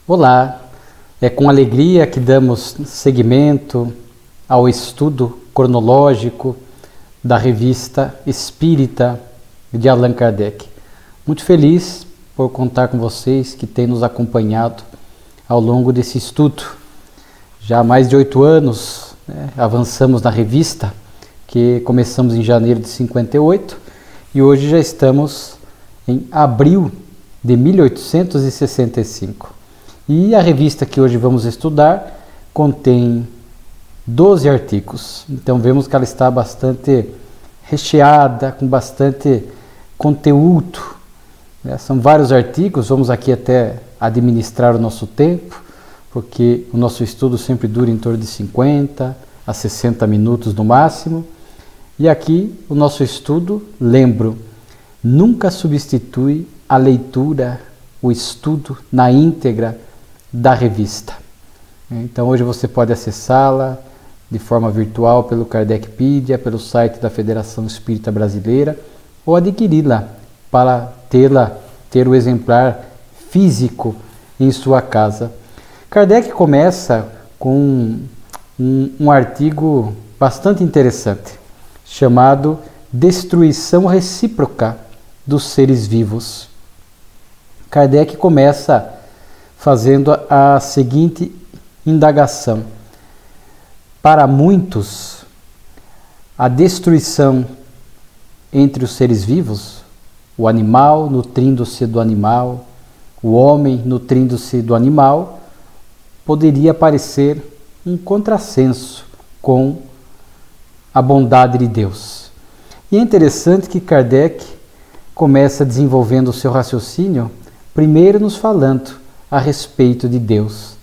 Olá, é com alegria que damos seguimento ao estudo cronológico da revista Espírita de Allan Kardec. Muito feliz por contar com vocês que têm nos acompanhado ao longo desse estudo. Já há mais de 8 anos avançamos na revista, que começamos em janeiro de 58 e hoje já estamos em abril de 1865. E a revista que hoje vamos estudar contém 12 artigos. Então vemos que ela está bastante recheada, com bastante conteúdo. São vários artigos, vamos aqui até administrar o nosso tempo, porque o nosso estudo sempre dura em torno de 50 a 60 minutos no máximo. E aqui o nosso estudo, lembro, nunca substitui a leitura, o estudo na íntegra da revista. Então hoje você pode acessá-la de forma virtual pelo Kardecpedia, pelo site da Federação Espírita Brasileira, ou adquiri-la para ter o exemplar físico em sua casa. Kardec começa com um artigo bastante interessante, chamado Destruição Recíproca dos Seres Vivos. Kardec começa fazendo a seguinte indagação. Para muitos, a destruição entre os seres vivos, o animal nutrindo-se do animal, o homem nutrindo-se do animal, poderia parecer um contrassenso com a bondade de Deus. E é interessante que Kardec começa desenvolvendo o seu raciocínio, primeiro nos falando a respeito de Deus.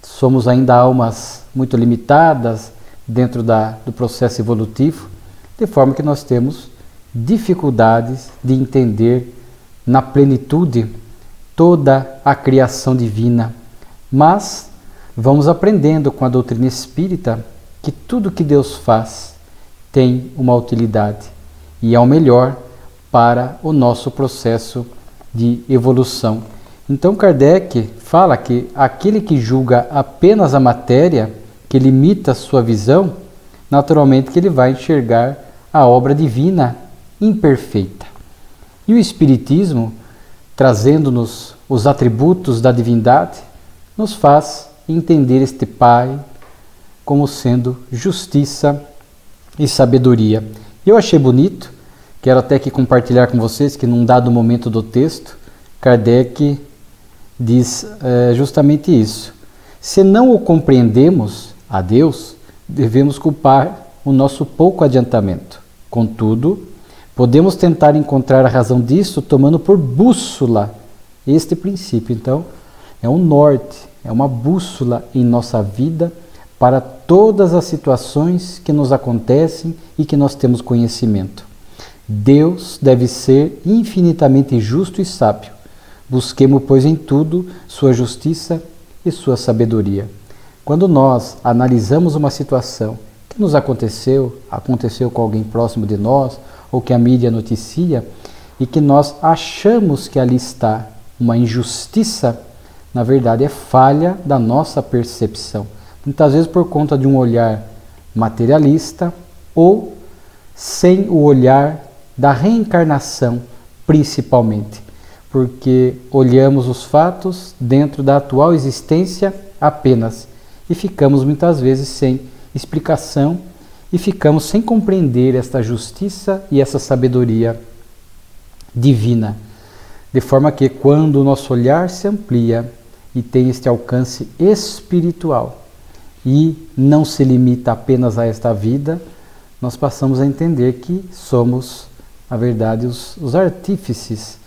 Somos ainda almas muito limitadas dentro do processo evolutivo, de forma que nós temos dificuldades de entender na plenitude toda a criação divina. Mas vamos aprendendo com a doutrina espírita que tudo que Deus faz tem uma utilidade e é o melhor para o nosso processo de evolução. Então Kardec fala que aquele que julga apenas a matéria, que limita a sua visão, naturalmente que ele vai enxergar a obra divina imperfeita. E o Espiritismo, trazendo-nos os atributos da divindade, nos faz entender este Pai como sendo justiça e sabedoria. Eu achei bonito, quero até aqui compartilhar com vocês que num dado momento do texto, Kardec diz justamente isso. Se não o compreendemos a Deus, devemos culpar o nosso pouco adiantamento. Contudo, podemos tentar encontrar a razão disso tomando por bússola este princípio. Então, é um norte, é uma bússola em nossa vida para todas as situações que nos acontecem e que nós temos conhecimento. Deus deve ser infinitamente justo e sábio. Busquemos, pois, em tudo sua justiça e sua sabedoria. Quando nós analisamos uma situação que nos aconteceu com alguém próximo de nós, ou que a mídia noticia, e que nós achamos que ali está uma injustiça, na verdade é falha da nossa percepção. Muitas vezes por conta de um olhar materialista ou sem o olhar da reencarnação, principalmente. Porque olhamos os fatos dentro da atual existência apenas e ficamos muitas vezes sem explicação e ficamos sem compreender esta justiça e essa sabedoria divina. De forma que quando o nosso olhar se amplia e tem este alcance espiritual e não se limita apenas a esta vida, nós passamos a entender que somos, na verdade, os artífices,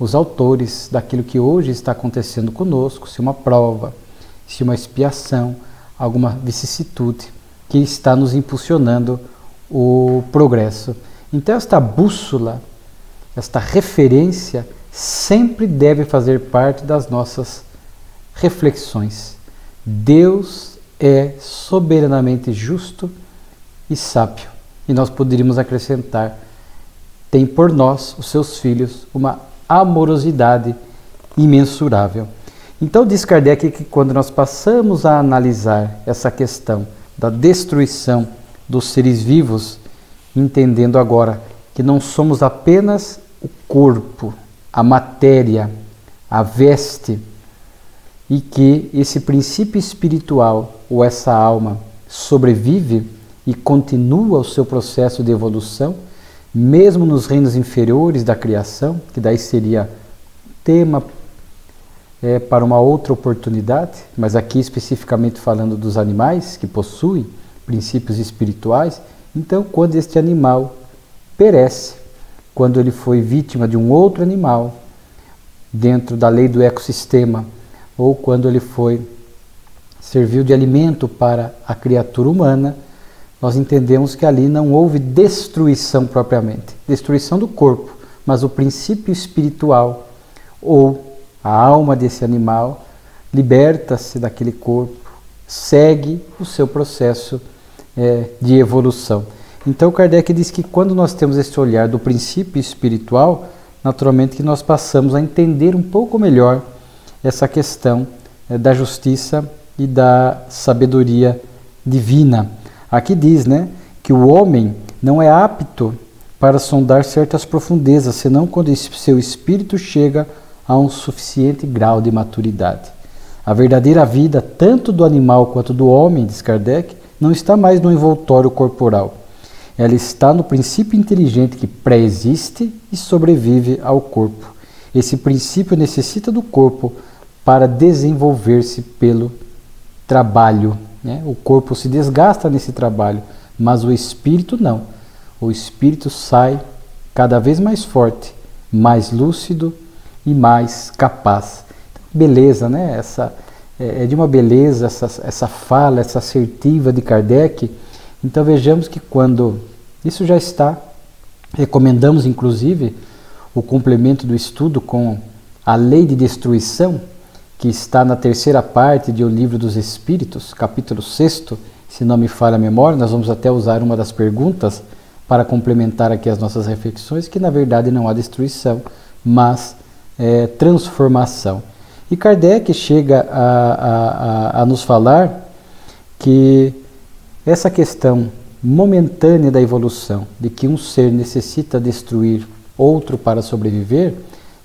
os autores daquilo que hoje está acontecendo conosco, se uma prova, se uma expiação, alguma vicissitude que está nos impulsionando o progresso. Então esta bússola, esta referência sempre deve fazer parte das nossas reflexões. Deus é soberanamente justo e sábio. E nós poderíamos acrescentar, tem por nós, os seus filhos, uma amorosidade imensurável. Então diz Kardec que quando nós passamos a analisar essa questão da destruição dos seres vivos, entendendo agora que não somos apenas o corpo, a matéria, a veste, e que esse princípio espiritual ou essa alma sobrevive e continua o seu processo de evolução, mesmo nos reinos inferiores da criação, que daí seria tema para uma outra oportunidade, mas aqui especificamente falando dos animais que possuem princípios espirituais. Então, quando este animal perece, quando ele foi vítima de um outro animal, dentro da lei do ecossistema, ou quando ele serviu de alimento para a criatura humana, nós entendemos que ali não houve destruição propriamente, destruição do corpo, mas o princípio espiritual ou a alma desse animal liberta-se daquele corpo, segue o seu processo de evolução. Então Kardec diz que quando nós temos esse olhar do princípio espiritual, naturalmente que nós passamos a entender um pouco melhor essa questão da justiça e da sabedoria divina. Aqui diz, que o homem não é apto para sondar certas profundezas, senão quando seu espírito chega a um suficiente grau de maturidade. A verdadeira vida, tanto do animal quanto do homem, diz Kardec, não está mais no envoltório corporal. Ela está no princípio inteligente que pré-existe e sobrevive ao corpo. Esse princípio necessita do corpo para desenvolver-se pelo trabalho. O corpo se desgasta nesse trabalho, mas o espírito não. O espírito sai cada vez mais forte, mais lúcido e mais capaz. Beleza, Essa é de uma beleza essa fala, essa assertiva de Kardec. Então vejamos que quando isso já está, recomendamos inclusive o complemento do estudo com a lei de destruição, que está na terceira parte de O Livro dos Espíritos, capítulo 6º, se não me falha a memória. Nós vamos até usar uma das perguntas para complementar aqui as nossas reflexões, que na verdade não há destruição, mas transformação. E Kardec chega a nos falar que essa questão momentânea da evolução, de que um ser necessita destruir outro para sobreviver,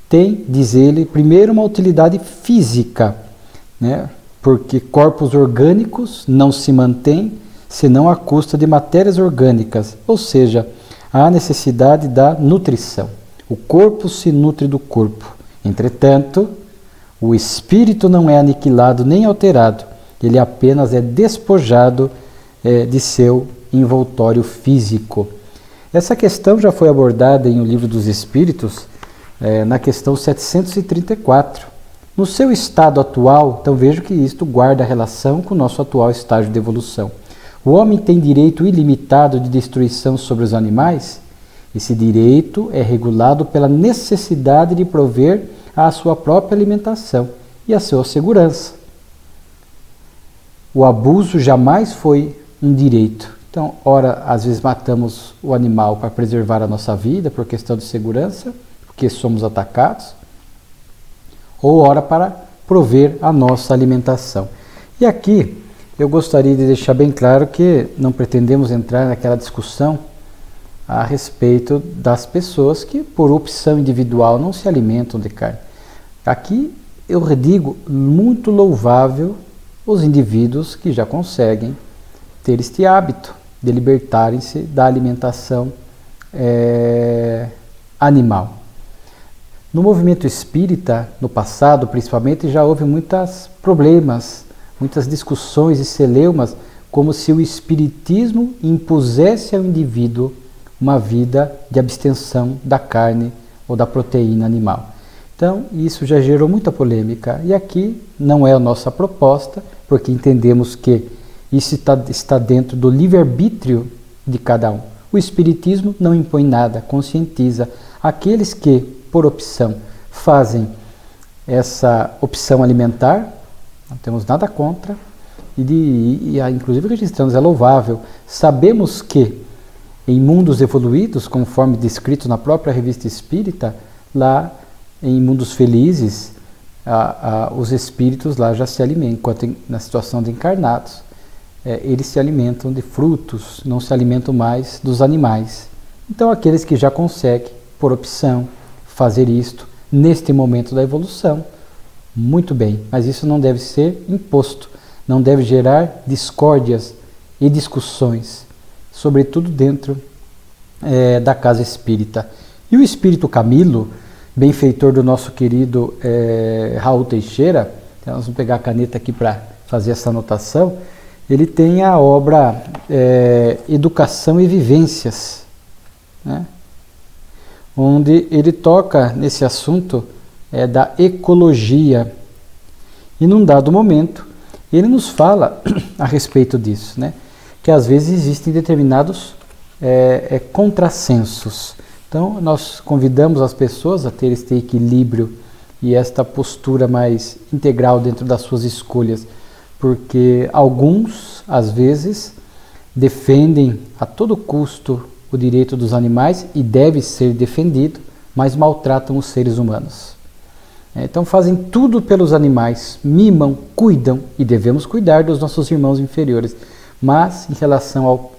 tem, diz ele, primeiro uma utilidade física, porque corpos orgânicos não se mantêm senão à custa de matérias orgânicas, ou seja, há necessidade da nutrição. O corpo se nutre do corpo. Entretanto, o espírito não é aniquilado nem alterado, ele apenas é despojado de seu envoltório físico. Essa questão já foi abordada em O Livro dos Espíritos, na questão 734. No seu estado atual, então vejo que isto guarda relação com o nosso atual estágio de evolução. O homem tem direito ilimitado de destruição sobre os animais? Esse direito é regulado pela necessidade de prover à sua própria alimentação e à sua segurança. O abuso jamais foi um direito. Então, ora, às vezes matamos o animal para preservar a nossa vida, por questão de segurança, porque somos atacados, ou ora para prover a nossa alimentação. E aqui eu gostaria de deixar bem claro que não pretendemos entrar naquela discussão a respeito das pessoas que, por opção individual, não se alimentam de carne. Aqui eu digo muito louvável os indivíduos que já conseguem ter este hábito de libertarem-se da alimentação animal. No movimento espírita, no passado principalmente, já houve muitos problemas, muitas discussões e celeumas, como se o espiritismo impusesse ao indivíduo uma vida de abstenção da carne ou da proteína animal. Então, isso já gerou muita polêmica. E aqui não é a nossa proposta, porque entendemos que isso está dentro do livre-arbítrio de cada um. O espiritismo não impõe nada, conscientiza. Aqueles que, por opção, fazem essa opção alimentar, não temos nada contra, e inclusive registramos, é louvável. Sabemos que em mundos evoluídos, conforme descrito na própria Revista Espírita, lá em mundos felizes, os espíritos lá já se alimentam, enquanto na situação de encarnados, eles se alimentam de frutos, não se alimentam mais dos animais. Então aqueles que já conseguem, por opção, fazer isto neste momento da evolução, muito bem, mas isso não deve ser imposto, não deve gerar discórdias e discussões, sobretudo dentro da casa espírita. E o espírito Camilo, benfeitor do nosso querido Raul Teixeira, então nós vamos pegar a caneta aqui para fazer essa anotação, ele tem a obra Educação e Vivências, né? Onde ele toca nesse assunto da ecologia. E num dado momento, ele nos fala a respeito disso, né? Que às vezes existem determinados contrassensos. Então, nós convidamos as pessoas a ter este equilíbrio e esta postura mais integral dentro das suas escolhas, porque alguns, às vezes, defendem a todo custo o direito dos animais e deve ser defendido, mas maltratam os seres humanos. Então fazem tudo pelos animais, mimam, cuidam, e devemos cuidar dos nossos irmãos inferiores, mas em relação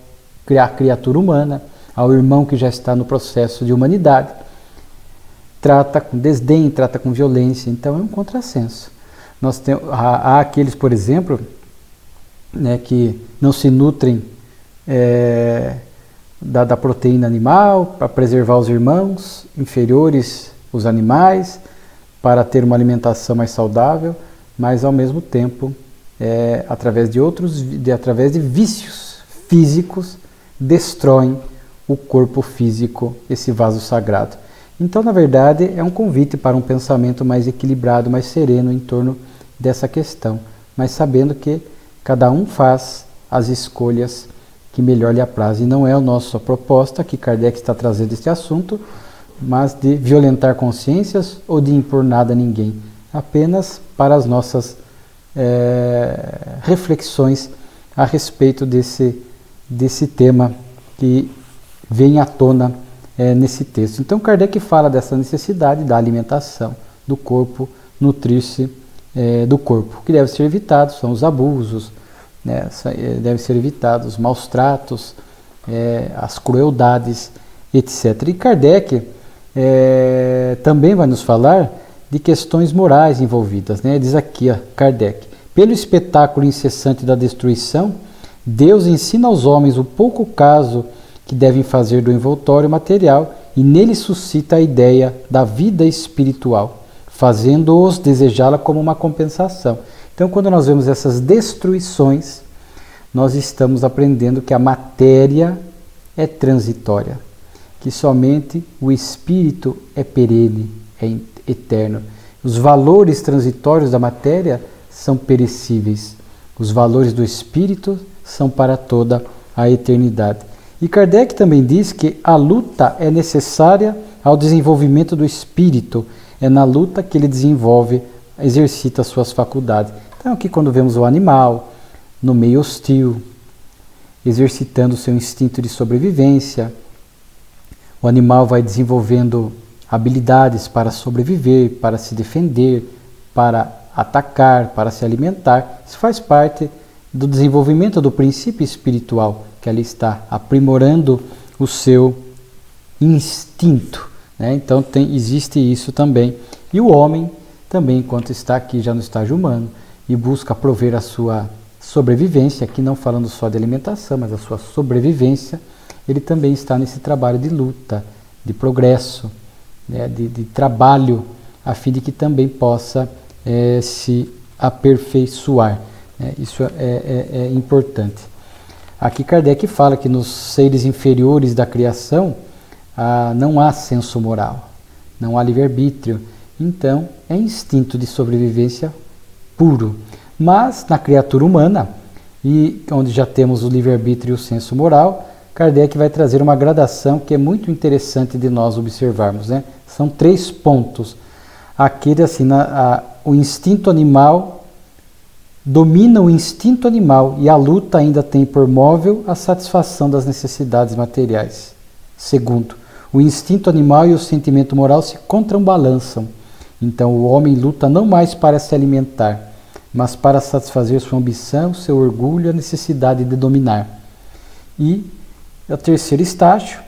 à criatura humana, ao irmão que já está no processo de humanidade, trata com desdém, trata com violência, então é um contrassenso. Há aqueles, por exemplo, né, que não se nutrem da proteína animal para preservar os irmãos inferiores, os animais, para ter uma alimentação mais saudável, mas ao mesmo tempo, através de vícios físicos, destroem o corpo físico, esse vaso sagrado. Então, na verdade, é um convite para um pensamento mais equilibrado, mais sereno em torno dessa questão, mas sabendo que cada um faz as escolhas que melhor lhe apraz. E não é a nossa proposta, que Kardec está trazendo este assunto, mas de violentar consciências ou de impor nada a ninguém, apenas para as nossas reflexões a respeito desse tema que vem à tona nesse texto. Então Kardec fala dessa necessidade da alimentação do corpo, nutrir-se do corpo. O que deve ser evitado são os abusos, né? Deve ser evitado os maus tratos, as crueldades, etc. E Kardec também vai nos falar de questões morais envolvidas, né? Diz aqui, Kardec: pelo espetáculo incessante da destruição, Deus ensina aos homens o pouco caso que devem fazer do envoltório material e nele suscita a ideia da vida espiritual, fazendo-os desejá-la como uma compensação. Então, quando nós vemos essas destruições, nós estamos aprendendo que a matéria é transitória, que somente o espírito é perene, é eterno. Os valores transitórios da matéria são perecíveis. Os valores do espírito são para toda a eternidade. E Kardec também diz que a luta é necessária ao desenvolvimento do espírito. É na luta que ele desenvolve, exercita suas faculdades. Então aqui quando vemos o animal no meio hostil, exercitando seu instinto de sobrevivência, o animal vai desenvolvendo habilidades para sobreviver, para se defender, para atacar, para se alimentar. Isso faz parte do desenvolvimento do princípio espiritual, que ali está aprimorando o seu instinto, né? Então existe isso também. E o homem também, enquanto está aqui já no estágio humano e busca prover a sua sobrevivência, aqui não falando só de alimentação, mas a sua sobrevivência, ele também está nesse trabalho de luta, de progresso, né? de trabalho, a fim de que também possa se aperfeiçoar. Isso é importante. Aqui Kardec fala que nos seres inferiores da criação não há senso moral, não há livre-arbítrio, então é instinto de sobrevivência puro. Mas na criatura humana, e onde já temos o livre-arbítrio e o senso moral, Kardec vai trazer uma gradação que é muito interessante de nós observarmos, né? São 3 pontos. Aquele assim, o instinto animal domina o instinto animal e a luta ainda tem por móvel a satisfação das necessidades materiais. Segundo, o instinto animal e o sentimento moral se contrabalançam Então o homem luta não mais para se alimentar, mas para satisfazer sua ambição, seu orgulho e a necessidade de dominar. E o terceiro estágio,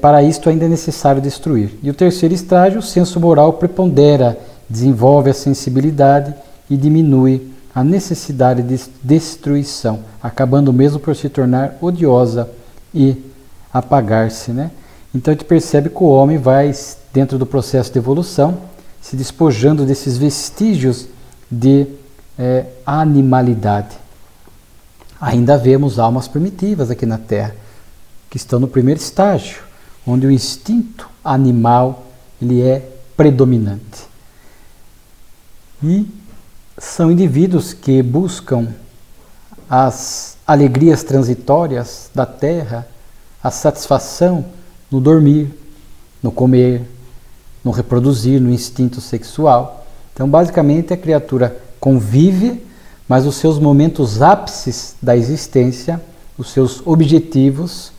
para isto ainda é necessário destruir. E o terceiro estágio, o senso moral prepondera, desenvolve a sensibilidade e diminui a necessidade de destruição, acabando mesmo por se tornar odiosa e apagar-se, né? Então a gente percebe que o homem vai, dentro do processo de evolução, se despojando desses vestígios de animalidade. Ainda vemos almas primitivas aqui na Terra, que estão no primeiro estágio, onde o instinto animal ele é predominante. E são indivíduos que buscam as alegrias transitórias da Terra, a satisfação no dormir, no comer, no reproduzir, no instinto sexual. Então, basicamente, a criatura convive, mas os seus momentos ápices da existência, os seus objetivos,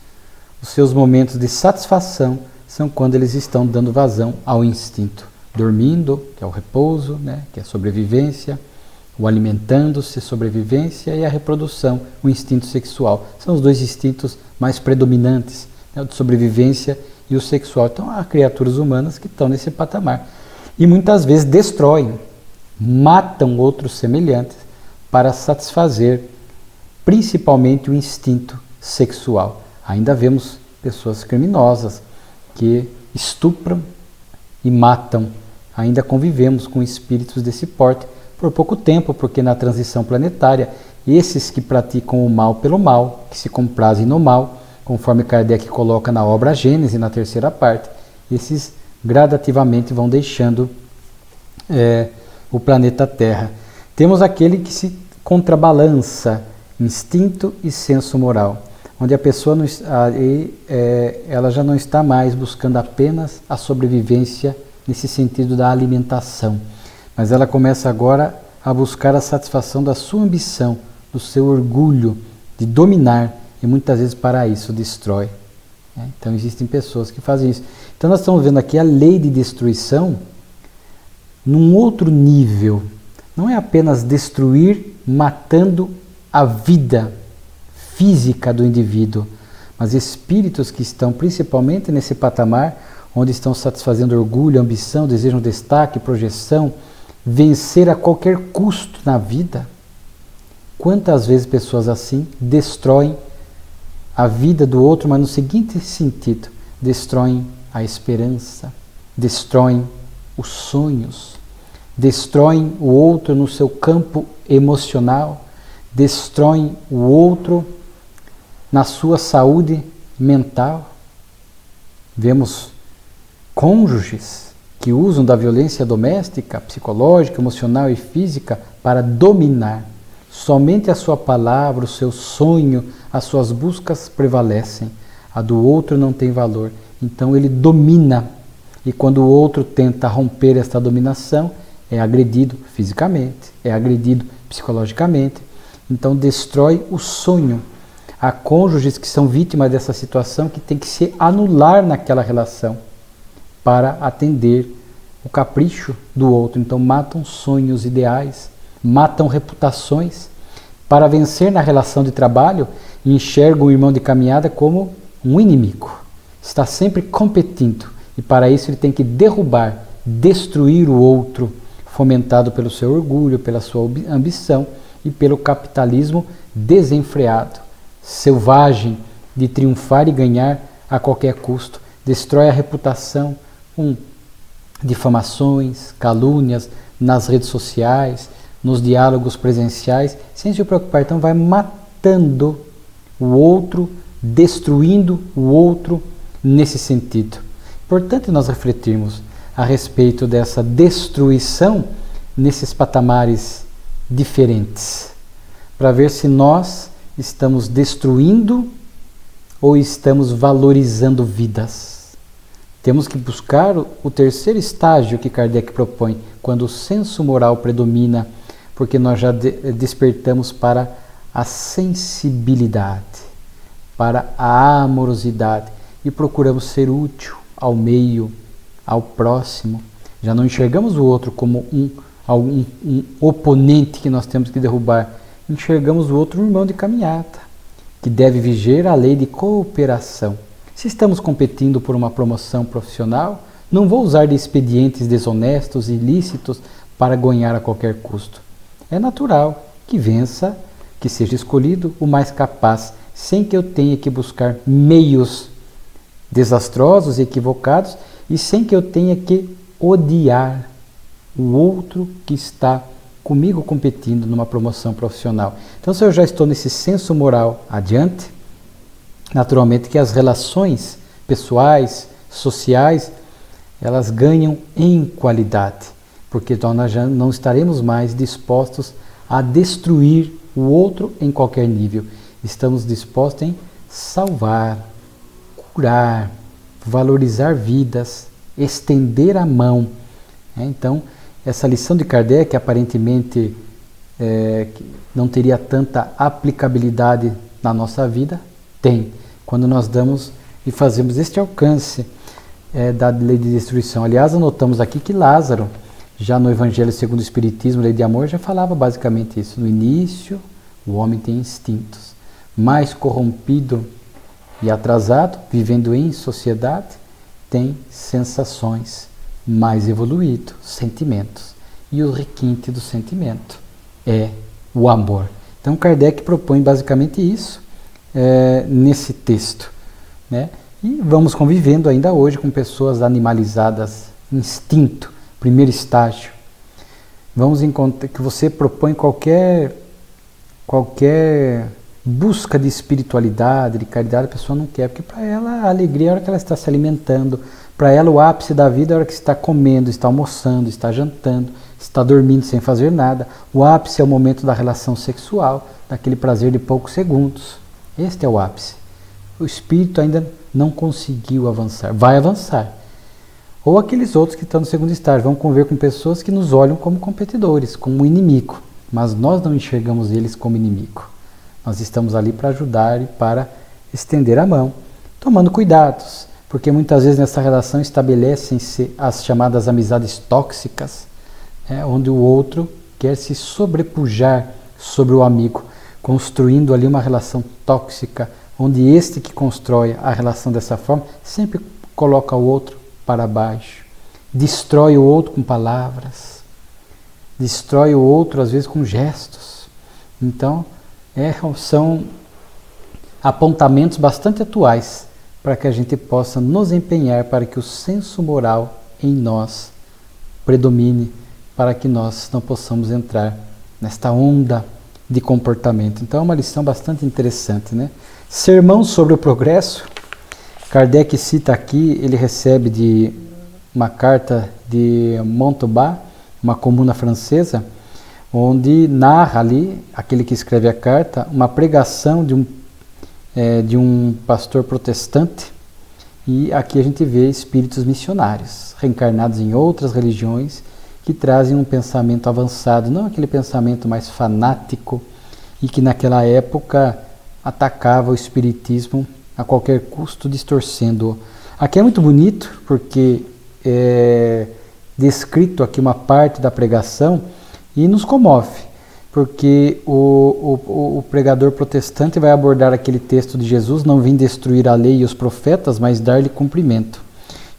os seus momentos de satisfação são quando eles estão dando vazão ao instinto. Dormindo, que é o repouso, né, que é a sobrevivência, o alimentando-se, sobrevivência, e a reprodução, o instinto sexual. São os dois instintos mais predominantes, né, o de sobrevivência e o sexual. Então, há criaturas humanas que estão nesse patamar. E muitas vezes destroem, matam outros semelhantes para satisfazer principalmente o instinto sexual. Ainda vemos pessoas criminosas que estupram e matam. Ainda convivemos com espíritos desse porte por pouco tempo, porque na transição planetária, esses que praticam o mal pelo mal, que se comprazem no mal, conforme Kardec coloca na obra Gênese, na terceira parte, esses gradativamente vão deixando o planeta Terra. Temos aquele que se contrabalança instinto e senso moral, onde a pessoa ela já não está mais buscando apenas a sobrevivência nesse sentido da alimentação, mas ela começa agora a buscar a satisfação da sua ambição, do seu orgulho de dominar, e muitas vezes para isso destrói. Então existem pessoas que fazem isso. Então nós estamos vendo aqui a lei de destruição num outro nível. Não é apenas destruir matando a vida física do indivíduo, mas espíritos que estão principalmente nesse patamar, onde estão satisfazendo orgulho, ambição, desejam destaque, projeção, vencer a qualquer custo na vida. Quantas vezes pessoas assim destroem a vida do outro, mas no seguinte sentido: destroem a esperança, destroem os sonhos, destroem o outro no seu campo emocional, destroem o outro na sua saúde mental. Vemos cônjuges que usam da violência doméstica, psicológica, emocional e física para dominar. Somente a sua palavra, o seu sonho, as suas buscas prevalecem. A do outro não tem valor. Então ele domina. E quando o outro tenta romper esta dominação, é agredido fisicamente, é agredido psicologicamente. Então destrói o sonho. Há cônjuges que são vítimas dessa situação, que tem que se anular naquela relação para atender o capricho do outro. Então matam sonhos ideais, matam reputações. Para vencer na relação de trabalho, enxergam o irmão de caminhada como um inimigo. Está sempre competindo. E para isso ele tem que derrubar, destruir o outro, fomentado pelo seu orgulho, pela sua ambição e pelo capitalismo desenfreado, selvagem, de triunfar e ganhar a qualquer custo. Destrói a reputação com difamações, calúnias nas redes sociais, nos diálogos presenciais, sem se preocupar. Então vai matando o outro, destruindo o outro nesse sentido. Importante nós refletirmos a respeito dessa destruição nesses patamares diferentes, para ver se nós estamos destruindo ou estamos valorizando vidas. Temos que buscar o terceiro estágio que Kardec propõe, quando o senso moral predomina, porque nós já despertamos para a sensibilidade, para a amorosidade e procuramos ser útil ao meio, ao próximo, Já não enxergamos o outro como um oponente que nós temos que derrubar. Enxergamos o outro um irmão de caminhada, que deve viger a lei de cooperação. Se estamos competindo por uma promoção profissional, não vou usar de expedientes desonestos e ilícitos para ganhar a qualquer custo. É natural que vença, que seja escolhido o mais capaz, sem que eu tenha que buscar meios desastrosos e equivocados e sem que eu tenha que odiar o outro que está comigo competindo numa promoção profissional. Então, se eu já estou nesse senso moral adiante, naturalmente que as relações pessoais, sociais, elas ganham em qualidade, porque então nós já não estaremos mais dispostos a destruir o outro em qualquer nível. Estamos dispostos em salvar, curar, valorizar vidas, estender a mão. Então, essa lição de Kardec, aparentemente não teria tanta aplicabilidade na nossa vida, tem, quando nós damos e fazemos este alcance da lei de destruição. Aliás, anotamos aqui que Lázaro, já no Evangelho segundo o Espiritismo, Lei de Amor, já falava basicamente isso. No início, o homem tem instintos. Mais corrompido e atrasado, vivendo em sociedade, tem sensações. Mais evoluído, sentimentos. E o requinte do sentimento é o amor. Então, Kardec propõe basicamente isso nesse texto, né? E vamos convivendo ainda hoje com pessoas animalizadas, instinto, primeiro estágio. Vamos encontrar que você propõe qualquer busca de espiritualidade, de caridade, a pessoa não quer, porque para ela a alegria é a hora que ela está se alimentando, para ela o ápice da vida é a hora que está comendo, está almoçando, está jantando, está dormindo sem fazer nada. O ápice é o momento da relação sexual, daquele prazer de poucos segundos. Este é o ápice. O espírito ainda não conseguiu avançar, vai avançar. Ou aqueles outros que estão no segundo estágio, vão conviver com pessoas que nos olham como competidores, como inimigo, mas nós não enxergamos eles como inimigo. Nós estamos ali para ajudar e para estender a mão, tomando cuidados, porque muitas vezes nessa relação estabelecem-se as chamadas amizades tóxicas, onde o outro quer se sobrepujar sobre o amigo, construindo ali uma relação tóxica, onde este que constrói a relação dessa forma sempre coloca o outro para baixo, destrói o outro com palavras, destrói o outro às vezes com gestos. Então, são apontamentos bastante atuais para que a gente possa nos empenhar para que o senso moral em nós predomine, para que nós não possamos entrar nesta onda de comportamento. Então é uma lição bastante interessante, né? Sermão sobre o progresso. Kardec cita aqui, ele recebe de uma carta de Montauban, uma comuna francesa, onde narra ali, aquele que escreve a carta, uma pregação de um pastor protestante, e aqui a gente vê espíritos missionários, reencarnados em outras religiões, que trazem um pensamento avançado, não aquele pensamento mais fanático, e que naquela época atacava o espiritismo a qualquer custo, distorcendo-o. Aqui é muito bonito, porque é descrito aqui uma parte da pregação, e nos comove, porque o pregador protestante vai abordar aquele texto de Jesus: não vim destruir a lei e os profetas, mas dar-lhe cumprimento.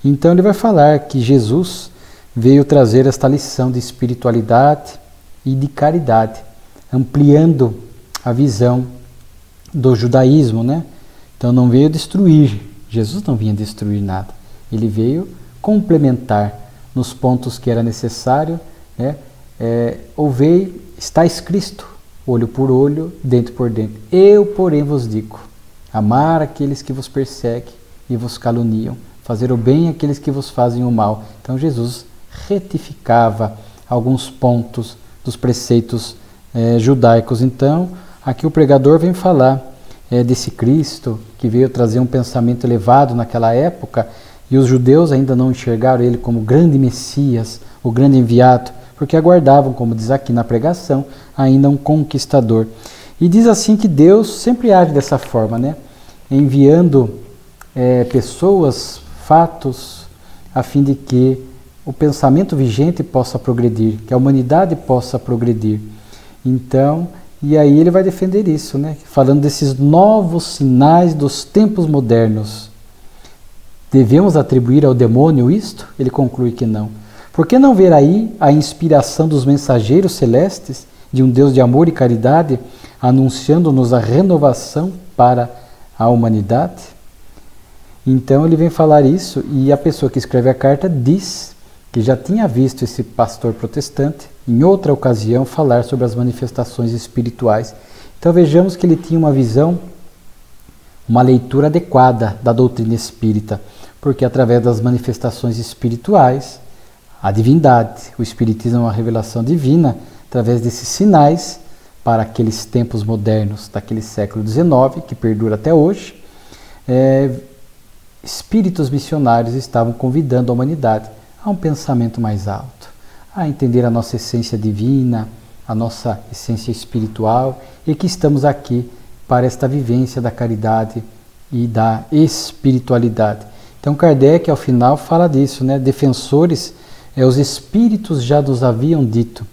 Então ele vai falar que Jesus veio trazer esta lição de espiritualidade e de caridade, ampliando a visão do judaísmo, né? Então não veio destruir, Jesus não vinha destruir nada, ele veio complementar nos pontos que era necessário, né? Ouvei, está escrito, olho por olho, dente por dente. Eu, porém, vos digo: amar aqueles que vos perseguem e vos caluniam, fazer o bem àqueles que vos fazem o mal. Então Jesus retificava alguns pontos dos preceitos judaicos. Então, aqui o pregador vem falar desse Cristo que veio trazer um pensamento elevado naquela época, e os judeus ainda não enxergaram ele como grande Messias, o grande enviado, porque aguardavam, como diz aqui na pregação, ainda um conquistador. E diz assim que Deus sempre age dessa forma, né? Enviando pessoas, fatos, a fim de que o pensamento vigente possa progredir, que a humanidade possa progredir. Então, e aí ele vai defender isso, né? Falando desses novos sinais dos tempos modernos. Devemos atribuir ao demônio isto? Ele conclui que não. Por que não ver aí a inspiração dos mensageiros celestes, de um Deus de amor e caridade, anunciando-nos a renovação para a humanidade? Então ele vem falar isso, e a pessoa que escreve a carta diz que já tinha visto esse pastor protestante, em outra ocasião, falar sobre as manifestações espirituais. Então vejamos que ele tinha uma visão, uma leitura adequada da doutrina espírita, porque através das manifestações espirituais, a divindade, o espiritismo é uma revelação divina, através desses sinais, para aqueles tempos modernos daquele século XIX, que perdura até hoje, espíritos missionários estavam convidando a humanidade a um pensamento mais alto, a entender a nossa essência divina, a nossa essência espiritual, e que estamos aqui para esta vivência da caridade e da espiritualidade. Então Kardec, ao final, fala disso, né? Defensores, os espíritos já nos haviam dito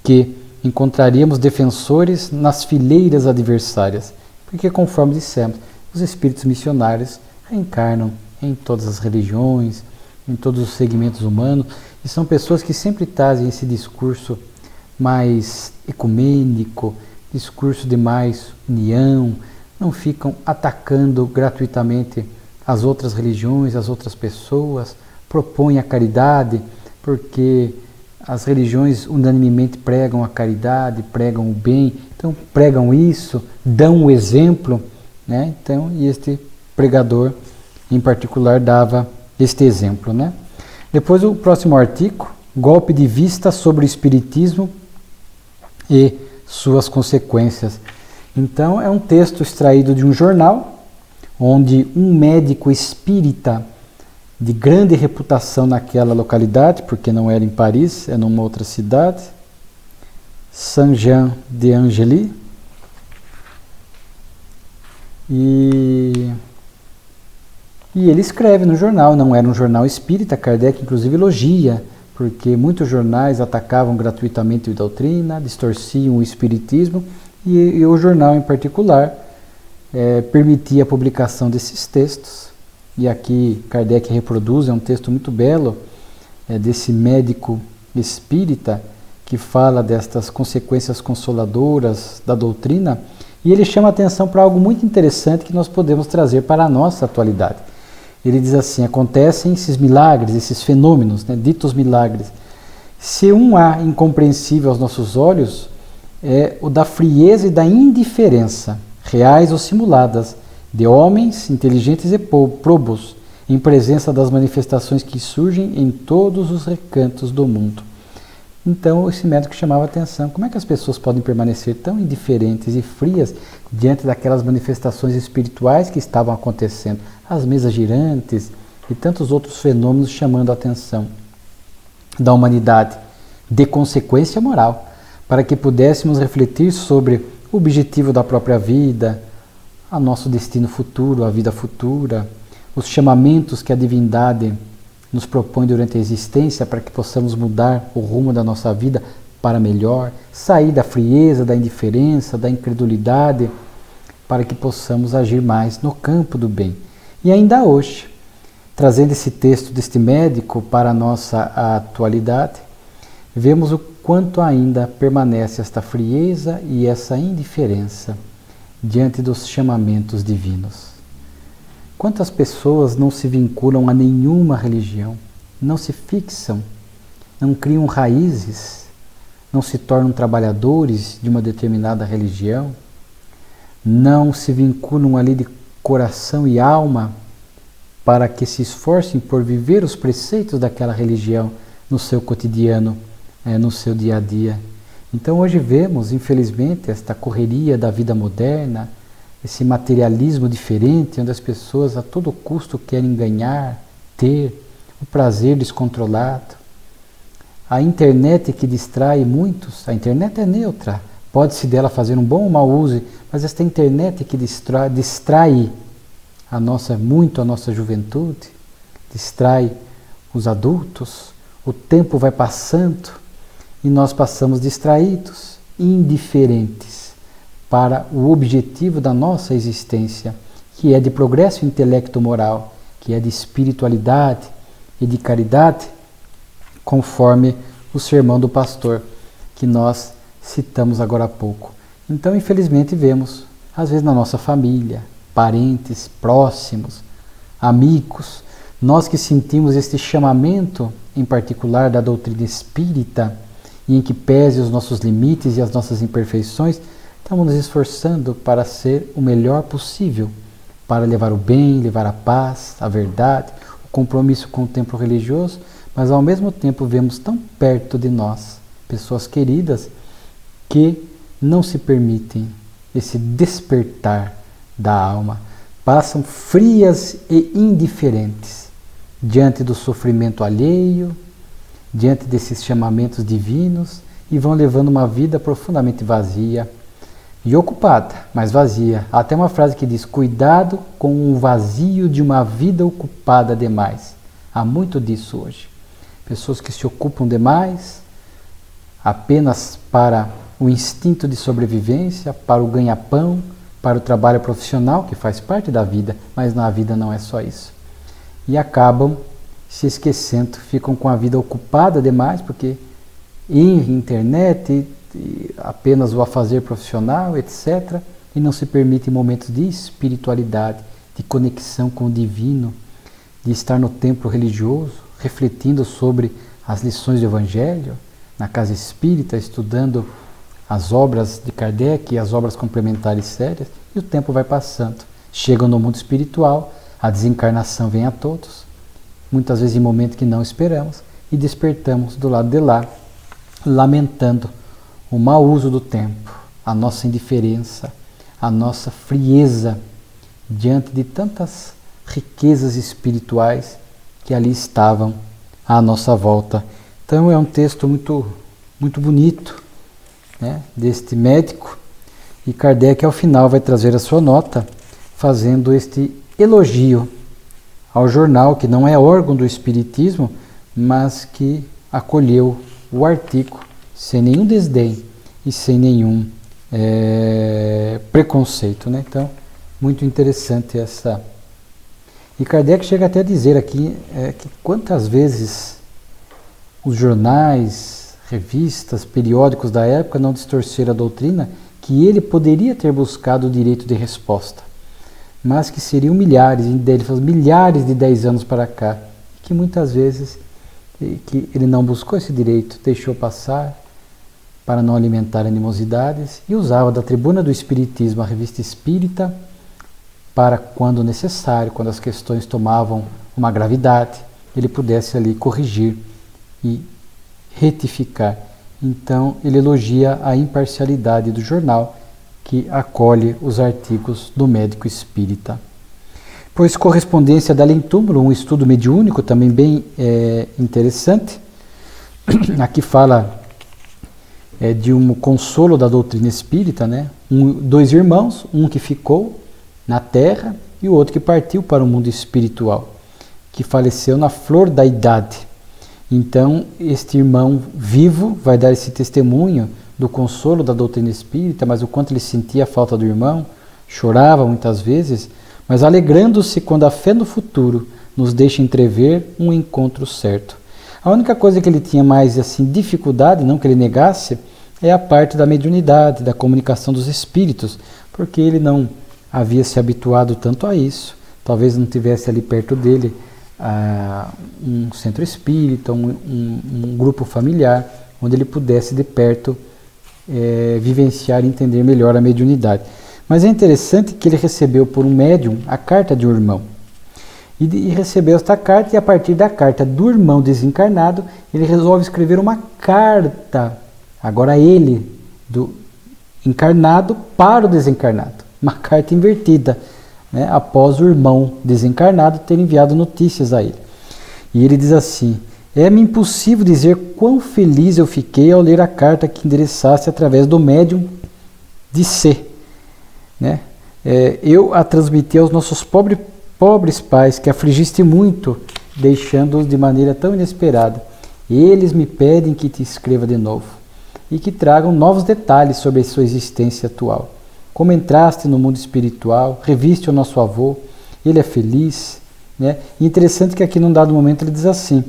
que encontraríamos defensores nas fileiras adversárias, porque, conforme dissemos, os espíritos missionários reencarnam em todas as religiões, em todos os segmentos humanos, e são pessoas que sempre trazem esse discurso mais ecumênico, discurso de mais união, não ficam atacando gratuitamente as outras religiões, as outras pessoas, propõem a caridade, porque as religiões unanimemente pregam a caridade, pregam o bem, então pregam isso, dão o exemplo, né? Então, e este pregador em particular dava este exemplo, né? Depois o próximo artigo, golpe de vista sobre o espiritismo e suas consequências. Então é um texto extraído de um jornal, onde um médico espírita de grande reputação naquela localidade, porque não era em Paris, é numa outra cidade, Saint-Jean-de-Angély, e ele escreve no jornal, não era um jornal espírita, Kardec inclusive elogia, porque muitos jornais atacavam gratuitamente a doutrina, distorciam o espiritismo, e o jornal em particular permitia a publicação desses textos. E aqui Kardec reproduz, é um texto muito belo, desse médico espírita que fala destas consequências consoladoras da doutrina, e ele chama a atenção para algo muito interessante que nós podemos trazer para a nossa atualidade. Ele diz assim: acontecem esses milagres, esses fenômenos, né, ditos milagres. Se um há incompreensível aos nossos olhos, é o da frieza e da indiferença, reais ou simuladas, de homens inteligentes e probos, em presença das manifestações que surgem em todos os recantos do mundo. Então, esse médico chamava a atenção: como é que as pessoas podem permanecer tão indiferentes e frias diante daquelas manifestações espirituais que estavam acontecendo, as mesas girantes e tantos outros fenômenos chamando a atenção da humanidade, de consequência moral, para que pudéssemos refletir sobre o objetivo da própria vida, o nosso destino futuro, a vida futura, os chamamentos que a divindade nos propõe durante a existência para que possamos mudar o rumo da nossa vida para melhor, sair da frieza, da indiferença, da incredulidade, para que possamos agir mais no campo do bem. E ainda hoje, trazendo esse texto deste médico para a nossa atualidade, vemos o quanto ainda permanece esta frieza e essa indiferença diante dos chamamentos divinos. Quantas pessoas não se vinculam a nenhuma religião, não se fixam, não criam raízes, não se tornam trabalhadores de uma determinada religião, não se vinculam ali de coração e alma para que se esforcem por viver os preceitos daquela religião no seu cotidiano, no seu dia a dia. Então hoje vemos, infelizmente, esta correria da vida moderna, esse materialismo diferente, onde as pessoas a todo custo querem ganhar, ter o prazer descontrolado. A internet que distrai muitos, a internet é neutra, pode-se dela fazer um bom ou mau uso, mas esta internet que distrai muito a nossa juventude, distrai os adultos, o tempo vai passando e nós passamos distraídos, indiferentes para o objetivo da nossa existência, que é de progresso intelecto-moral, que é de espiritualidade e de caridade, conforme o sermão do pastor que nós citamos agora há pouco. Então, infelizmente, vemos, às vezes na nossa família, parentes próximos, amigos, nós que sentimos este chamamento, em particular da doutrina espírita, e em que pese os nossos limites e as nossas imperfeições, estamos nos esforçando para ser o melhor possível, para levar o bem, levar a paz, a verdade, o compromisso com o templo religioso, mas ao mesmo tempo vemos tão perto de nós pessoas queridas que não se permitem esse despertar da alma, passam frias e indiferentes diante do sofrimento alheio, diante desses chamamentos divinos, e vão levando uma vida profundamente vazia e ocupada, mas vazia. Há até uma frase que diz: cuidado com o vazio de uma vida ocupada demais. Há muito disso hoje. Pessoas que se ocupam demais apenas para o instinto de sobrevivência, para o ganha-pão, para o trabalho profissional, que faz parte da vida, mas na vida não é só isso. E acabam se esquecendo, ficam com a vida ocupada demais, porque internet, apenas o afazer profissional, etc., e não se permitem momentos de espiritualidade, de conexão com o divino, de estar no templo religioso, refletindo sobre as lições do Evangelho, na casa espírita, estudando as obras de Kardec e as obras complementares sérias, e o tempo vai passando. Chegam no mundo espiritual, a desencarnação vem a todos, muitas vezes em momentos que não esperamos, e despertamos do lado de lá, lamentando o mau uso do tempo, a nossa indiferença, a nossa frieza diante de tantas riquezas espirituais que ali estavam à nossa volta. Então é um texto muito bonito, né, deste médico, e Kardec ao final vai trazer a sua nota fazendo este elogio ao jornal, que não é órgão do Espiritismo, mas que acolheu o artigo sem nenhum desdém e sem nenhum preconceito, né? Então, muito interessante essa. E Kardec chega até a dizer aqui que quantas vezes os jornais, revistas, periódicos da época não distorceram a doutrina, que ele poderia ter buscado o direito de resposta, mas que seriam milhares de 10 anos para cá, que muitas vezes que ele não buscou esse direito, deixou passar para não alimentar animosidades e usava da tribuna do Espiritismo, a revista espírita, para quando necessário, quando as questões tomavam uma gravidade, ele pudesse ali corrigir e retificar. Então ele elogia a imparcialidade do jornal, que acolhe os artigos do médico espírita. Pois correspondência da Além-Túmulo, um estudo mediúnico também bem interessante. Aqui fala de um consolo da doutrina espírita, né? Dois irmãos, um que ficou na terra e o outro que partiu para o mundo espiritual, que faleceu na flor da idade. Então, este irmão vivo vai dar esse testemunho do consolo da doutrina espírita, mas o quanto ele sentia a falta do irmão, chorava muitas vezes, mas alegrando-se quando a fé no futuro nos deixa entrever um encontro certo. A única coisa que ele tinha mais assim dificuldade, não que ele negasse, é a parte da mediunidade, da comunicação dos espíritos, porque ele não havia se habituado tanto a isso, talvez não tivesse ali perto dele um centro espírita, um grupo familiar, onde ele pudesse de perto vivenciar e entender melhor a mediunidade. Mas é interessante que ele recebeu por um médium a carta de um irmão. E recebeu esta carta, e a partir da carta do irmão desencarnado, ele resolve escrever uma carta, agora ele, do encarnado para o desencarnado. Uma carta invertida, né, após o irmão desencarnado ter enviado notícias a ele. E ele diz assim: é-me impossível dizer quão feliz eu fiquei ao ler a carta que endereçaste através do médium de C. Né? Eu a transmiti aos nossos pobres pais, que afligiste muito, deixando-os de maneira tão inesperada. Eles me pedem que te escreva de novo e que tragam novos detalhes sobre a sua existência atual. Como entraste no mundo espiritual, reviste o nosso avô, ele é feliz, né? E interessante que aqui num dado momento ele diz assim,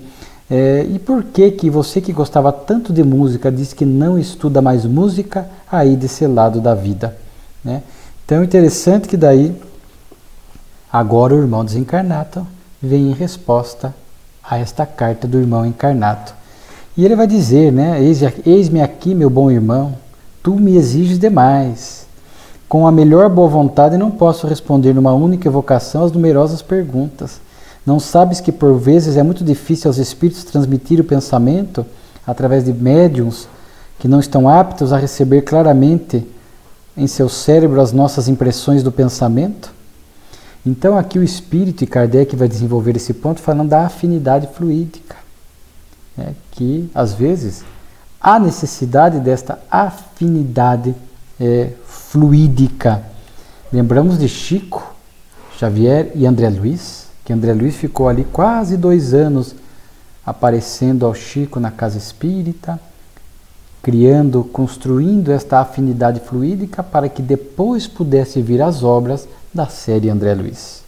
e por que você que gostava tanto de música diz que não estuda mais música aí desse lado da vida, né? Então é interessante que daí agora o irmão desencarnado vem em resposta a esta carta do irmão encarnado. E ele vai dizer, né, eis-me aqui, meu bom irmão, tu me exiges demais. Com a melhor boa vontade não posso responder numa única evocação às numerosas perguntas. Não sabes que por vezes é muito difícil aos espíritos transmitir o pensamento através de médiuns que não estão aptos a receber claramente em seu cérebro as nossas impressões do pensamento? Então aqui o espírito, e Kardec vai desenvolver esse ponto falando da afinidade fluídica, né, que às vezes há necessidade desta afinidade fluídica. Lembramos de Chico Xavier e André Luiz, que André Luiz ficou ali quase 2 anos aparecendo ao Chico na casa espírita, construindo esta afinidade fluídica para que depois pudesse vir as obras da série André Luiz.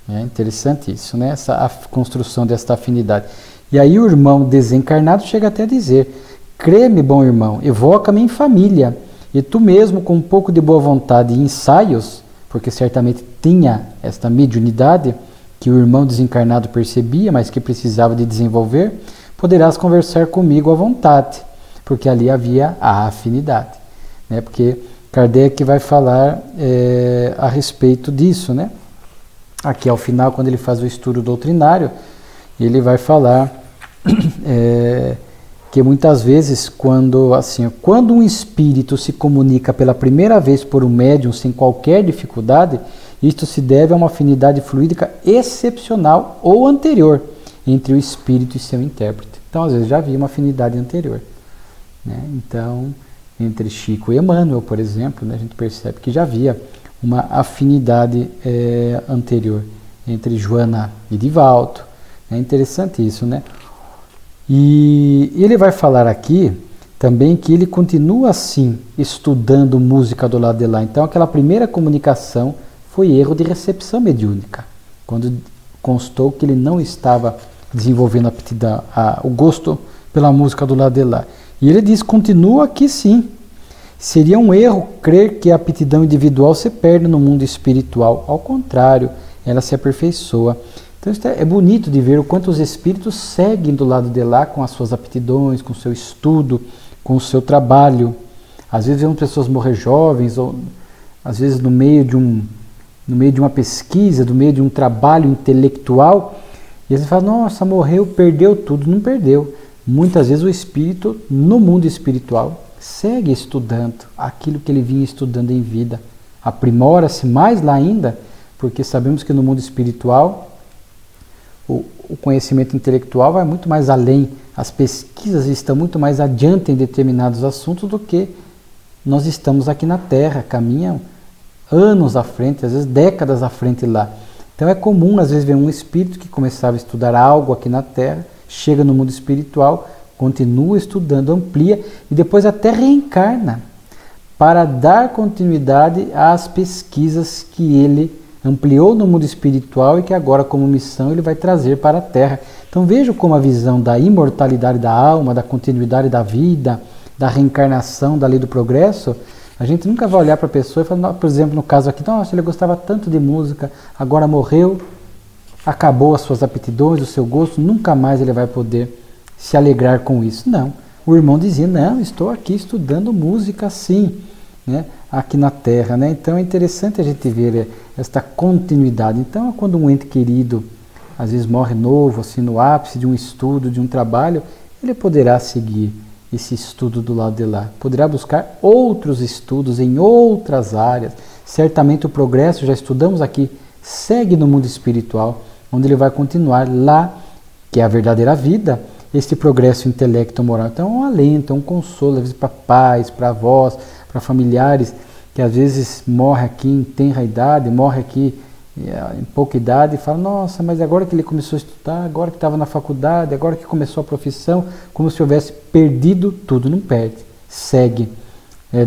É interessante isso, né? A construção desta afinidade. E aí o irmão desencarnado chega até a dizer, crê-me, bom irmão, evoca-me em família, e tu mesmo com um pouco de boa vontade e ensaios, porque certamente tinha esta mediunidade que o irmão desencarnado percebia, mas que precisava de desenvolver, poderás conversar comigo à vontade, porque ali havia a afinidade, né? Porque Kardec vai falar a respeito disso, né? Aqui ao final, quando ele faz o estudo doutrinário, ele vai falar que muitas vezes quando um espírito se comunica pela primeira vez por um médium sem qualquer dificuldade, isto se deve a uma afinidade fluídica excepcional ou anterior entre o espírito e seu intérprete. Então, às vezes já havia uma afinidade anterior, né? Então, entre Chico e Emmanuel, por exemplo, né, a gente percebe que já havia uma afinidade anterior entre Joana e Divaldo. É interessante isso, né? E ele vai falar aqui também que ele continua assim, estudando música do lado de lá. Então, aquela primeira comunicação foi erro de recepção mediúnica, quando constou que ele não estava desenvolvendo aptidão, o gosto pela música do lado de lá. E ele diz, continua aqui sim. Seria um erro crer que a aptidão individual se perde no mundo espiritual. Ao contrário, ela se aperfeiçoa. Então isso é bonito de ver o quanto os espíritos seguem do lado de lá com as suas aptidões, com o seu estudo, com o seu trabalho. Às vezes vemos pessoas morrer jovens, ou às vezes no meio de uma pesquisa, no meio de um trabalho intelectual, e eles falam, nossa, morreu, perdeu tudo. Não perdeu. Muitas vezes o espírito, no mundo espiritual, segue estudando aquilo que ele vinha estudando em vida. Aprimora-se mais lá ainda, porque sabemos que no mundo espiritual o conhecimento intelectual vai muito mais além, as pesquisas estão muito mais adiante em determinados assuntos do que nós estamos aqui na Terra, caminham anos à frente, às vezes décadas à frente lá. Então é comum às vezes ver um espírito que começava a estudar algo aqui na Terra, chega no mundo espiritual, continua estudando, amplia e depois até reencarna para dar continuidade às pesquisas que ele ampliou no mundo espiritual e que agora, como missão, ele vai trazer para a Terra. Então veja como a visão da imortalidade da alma, da continuidade da vida, da reencarnação, da lei do progresso, a gente nunca vai olhar para a pessoa e falar, por exemplo, no caso aqui, nossa, ele gostava tanto de música, agora morreu, acabou as suas aptidões, o seu gosto, nunca mais ele vai poder se alegrar com isso. Não. O irmão dizia, não, estou aqui estudando música sim, né, aqui na Terra, né? Então é interessante a gente ver esta continuidade. Então, quando um ente querido às vezes morre novo, assim, no ápice de um estudo, de um trabalho, ele poderá seguir esse estudo do lado de lá, poderá buscar outros estudos em outras áreas. Certamente o progresso, já estudamos aqui, segue no mundo espiritual, onde ele vai continuar lá, que é a verdadeira vida, este progresso intelecto-moral. Então é um alento, é um consolo, às vezes para pais, para avós, para familiares, que às vezes morre aqui em tenra idade, morre aqui em pouca idade, e fala, nossa, mas agora que ele começou a estudar, agora que estava na faculdade, agora que começou a profissão, como se houvesse perdido tudo. Não perde, segue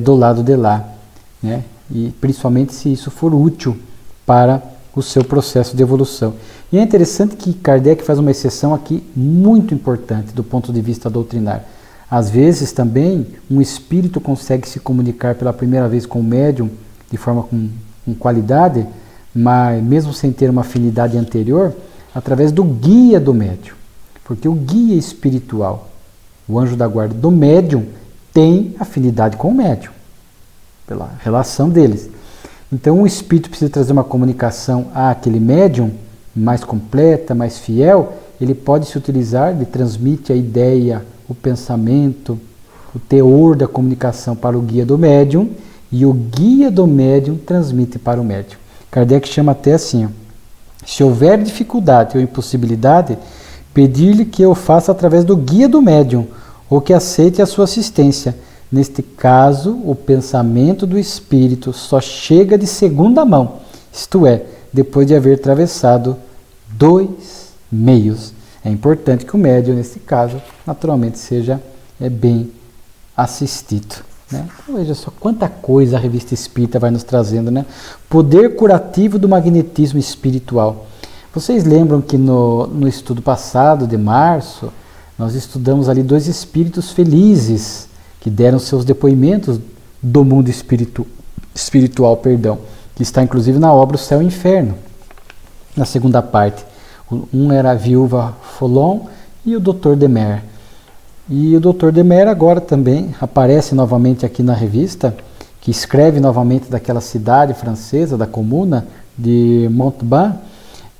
do lado de lá, né? E principalmente se isso for útil para o seu processo de evolução. E é interessante que Kardec faz uma exceção aqui muito importante do ponto de vista doutrinário. Às vezes também um espírito consegue se comunicar pela primeira vez com o médium de forma com qualidade, mas mesmo sem ter uma afinidade anterior, através do guia do médium. Porque o guia espiritual, o anjo da guarda do médium, tem afinidade com o médium, pela relação deles. Então o espírito precisa trazer uma comunicação àquele médium mais completa, mais fiel. Ele pode se utilizar, ele transmite a ideia, o pensamento, o teor da comunicação para o guia do médium, e o guia do médium transmite para o médium. Kardec chama até assim, ó, se houver dificuldade ou impossibilidade, pedir-lhe que eu faça através do guia do médium, ou que aceite a sua assistência. Neste caso, o pensamento do espírito só chega de segunda mão, isto é, depois de haver atravessado 2 meios. É importante que o médium, nesse caso, naturalmente seja bem assistido, né? Então, veja só quanta coisa a Revista Espírita vai nos trazendo, né? Poder curativo do magnetismo espiritual. Vocês lembram que no estudo passado, de março, nós estudamos ali 2 espíritos felizes que deram seus depoimentos do mundo espiritual, que está inclusive na obra O Céu e o Inferno, na segunda parte. Um era a viúva Folon e o Dr. Demer. E o Dr. Demer agora também aparece novamente aqui na revista, que escreve novamente daquela cidade francesa, da comuna de Montauban,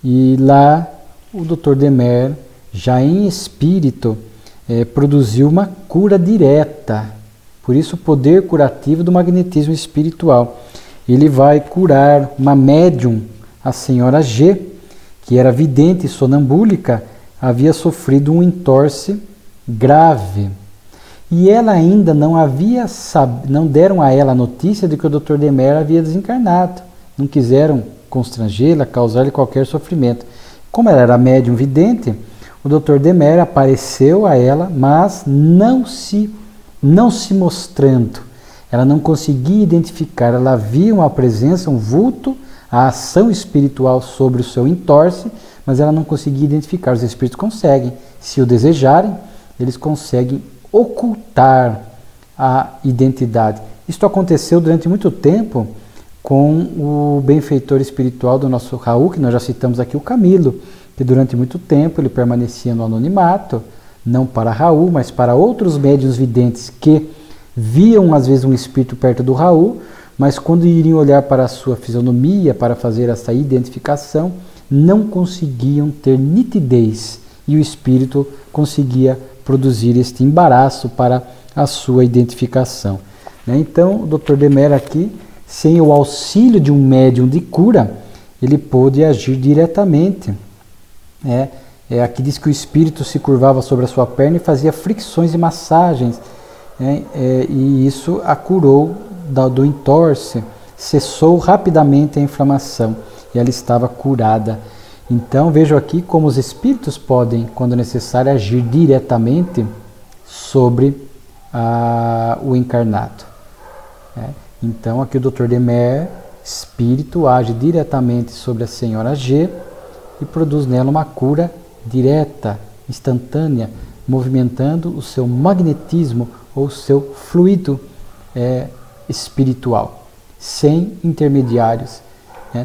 e lá o Dr. Demer, já em espírito, produziu uma cura direta. Por isso o poder curativo do magnetismo espiritual. Ele vai curar uma médium, a senhora G, que era vidente e sonambúlica, havia sofrido um entorse grave. E ela ainda não deram a ela a notícia de que o Dr. Demer havia desencarnado. Não quiseram constrangê-la, causar-lhe qualquer sofrimento. Como ela era médium vidente, o Dr. Demer apareceu a ela, mas não se mostrando. Ela não conseguia identificar, ela via uma presença, um vulto, a ação espiritual sobre o seu entorse, mas ela não conseguia identificar. Os espíritos conseguem, se o desejarem, eles conseguem ocultar a identidade. Isto aconteceu durante muito tempo com o benfeitor espiritual do nosso Raul, que nós já citamos aqui, o Camilo, que durante muito tempo ele permanecia no anonimato, não para Raul, mas para outros médiuns videntes que viam às vezes um espírito perto do Raul, mas quando iriam olhar para a sua fisionomia, para fazer essa identificação, não conseguiam ter nitidez, e o espírito conseguia produzir este embaraço para a sua identificação. Então, o Dr. Demer aqui, sem o auxílio de um médium de cura, ele pôde agir diretamente. Aqui diz que o espírito se curvava sobre a sua perna e fazia fricções e massagens, e isso a curou do entorse, cessou rapidamente a inflamação e ela estava curada. Então vejo aqui como os espíritos podem, quando necessário, agir diretamente sobre o encarnado. Então aqui o Dr. Demer, espírito, age diretamente sobre a senhora G e produz nela uma cura direta, instantânea, movimentando o seu magnetismo ou seu fluido espiritual, sem intermediários.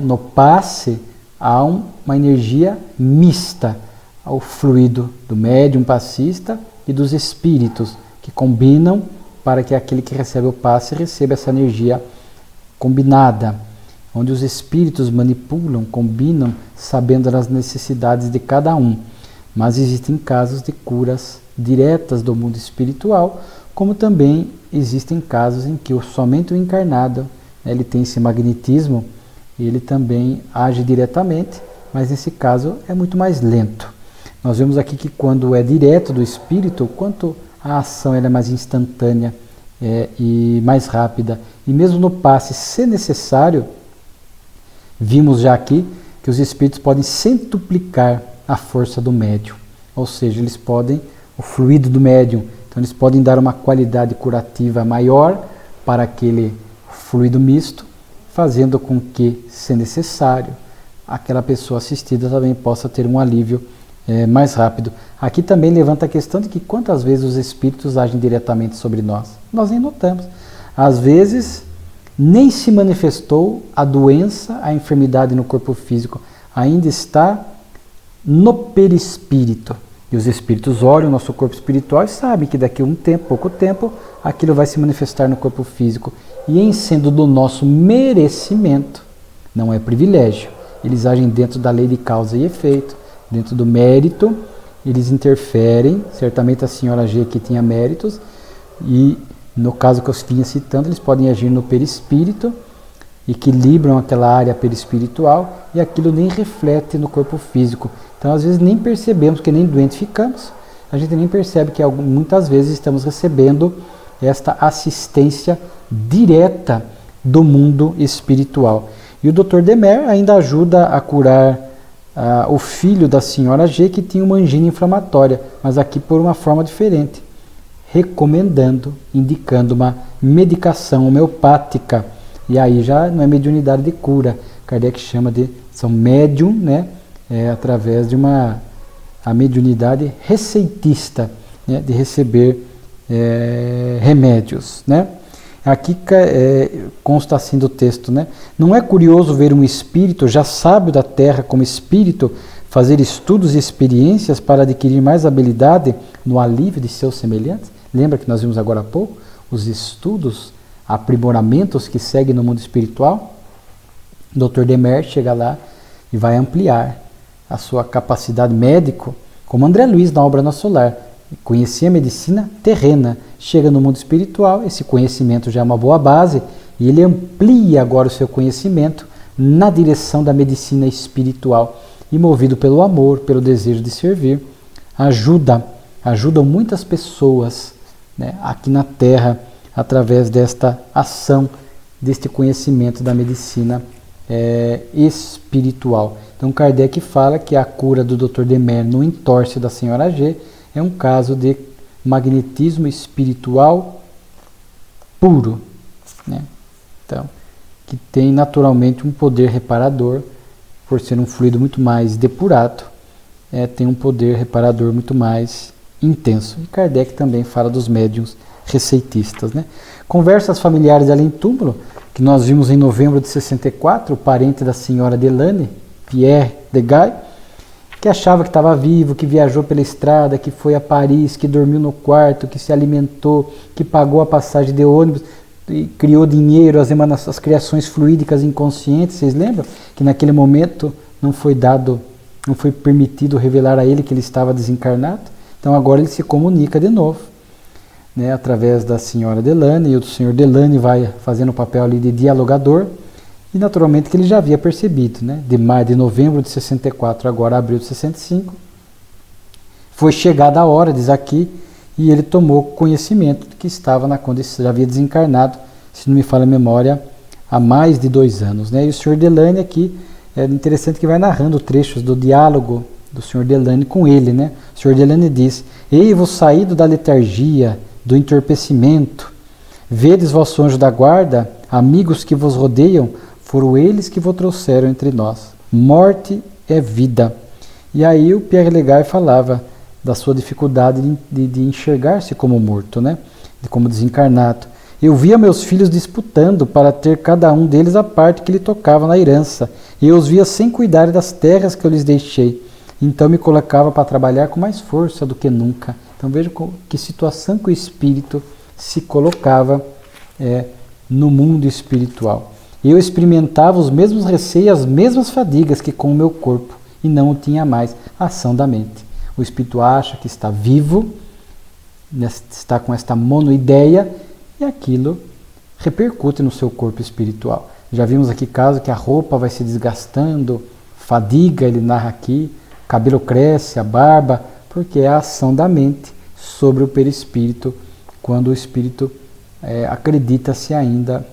No passe há uma energia mista ao fluido do médium passista e dos espíritos, que combinam para que aquele que recebe o passe receba essa energia combinada, onde os espíritos manipulam, combinam, sabendo das necessidades de cada um. Mas existem casos de curas diretas do mundo espiritual, como também existem casos em que somente o encarnado, ele tem esse magnetismo, e ele também age diretamente, mas nesse caso é muito mais lento. Nós vemos aqui que quando é direto do espírito, quanto a ação ela é mais instantânea e mais rápida. E mesmo no passe, se necessário, vimos já aqui que os espíritos podem centuplicar a força do médium, ou seja, eles podem, o fluido do médium, então eles podem dar uma qualidade curativa maior para aquele fluido misto, fazendo com que, se necessário, aquela pessoa assistida também possa ter um alívio mais rápido. Aqui também levanta a questão de que quantas vezes os espíritos agem diretamente sobre nós? Nós nem notamos. Às vezes, nem se manifestou a doença, a enfermidade no corpo físico, ainda está no perispírito. E os espíritos olham o nosso corpo espiritual e sabem que daqui a um tempo, pouco tempo, aquilo vai se manifestar no corpo físico. E em sendo do nosso merecimento, não é privilégio. Eles agem dentro da lei de causa e efeito, dentro do mérito, eles interferem. Certamente a senhora G aqui tinha méritos, e no caso que eu vinha citando, eles podem agir no perispírito, equilibram aquela área perispiritual e aquilo nem reflete no corpo físico. Então, às vezes, nem percebemos que nem doentes ficamos, a gente nem percebe que muitas vezes estamos recebendo esta assistência direta do mundo espiritual. E o Dr. Demer ainda ajuda a curar o filho da senhora G, que tinha uma angina inflamatória, mas aqui por uma forma diferente, recomendando, indicando uma medicação homeopática. E aí já não é mediunidade de cura, Kardec chama de, são médium, né? Através de a mediunidade receitista, né? De receber remédios, né? Aqui consta assim do texto, né? Não é curioso ver um espírito já sábio da terra como espírito fazer estudos e experiências para adquirir mais habilidade no alívio de seus semelhantes? Lembra que nós vimos agora há pouco os estudos, aprimoramentos que seguem no mundo espiritual? O Dr. Demer chega lá e vai ampliar a sua capacidade médico, como André Luiz na obra Nosso Lar. Conhecia a medicina terrena, chega no mundo espiritual, esse conhecimento já é uma boa base, e ele amplia agora o seu conhecimento na direção da medicina espiritual, e movido pelo amor, pelo desejo de servir, ajudam muitas pessoas, né, aqui na Terra, através desta ação, deste conhecimento da medicina espiritual. Então Kardec fala que a cura do Dr. Demer no entorse da senhora G é um caso de magnetismo espiritual puro, né? Então, que tem naturalmente um poder reparador, por ser um fluido muito mais depurado, tem um poder reparador muito mais intenso. E Kardec também fala dos médiuns receitistas, né? Conversas familiares além túmulo, que nós vimos em novembro de 64, o parente da senhora Delane, Pierre Degaille, que achava que estava vivo, que viajou pela estrada, que foi a Paris, que dormiu no quarto, que se alimentou, que pagou a passagem de ônibus, e criou dinheiro, as criações fluídicas inconscientes. Vocês lembram que naquele momento não foi permitido revelar a ele que ele estava desencarnado? Então agora ele se comunica de novo, né, através da senhora Delane, e o senhor Delane vai fazendo o papel ali de dialogador, e naturalmente que ele já havia percebido, né, de novembro de 64, agora abril de 65, foi chegada a hora, diz aqui, e ele tomou conhecimento de que estava na condição, já havia desencarnado, se não me falha a memória, há mais de 2 anos, né? E o senhor Delane aqui, é interessante que vai narrando trechos do diálogo do senhor Delane com ele, né? O senhor Delane diz: "Ei-vos saído da letargia, do entorpecimento, vedes vosso anjo da guarda, amigos que vos rodeiam, foram eles que vos trouxeram entre nós. Morte é vida." E aí o Pierre Legar falava da sua dificuldade de enxergar-se como morto, né? Como desencarnado. "Eu via meus filhos disputando para ter cada um deles a parte que lhe tocava na herança, e eu os via sem cuidar das terras que eu lhes deixei. Então me colocava para trabalhar com mais força do que nunca." Então veja que situação que o espírito se colocava no mundo espiritual. "Eu experimentava os mesmos receios, as mesmas fadigas que com o meu corpo, e não o tinha mais." A ação da mente. O espírito acha que está vivo, está com esta monoideia, e aquilo repercute no seu corpo espiritual. Já vimos aqui casos que a roupa vai se desgastando, fadiga, ele narra aqui, o cabelo cresce, a barba, porque é a ação da mente sobre o perispírito, quando o espírito acredita-se ainda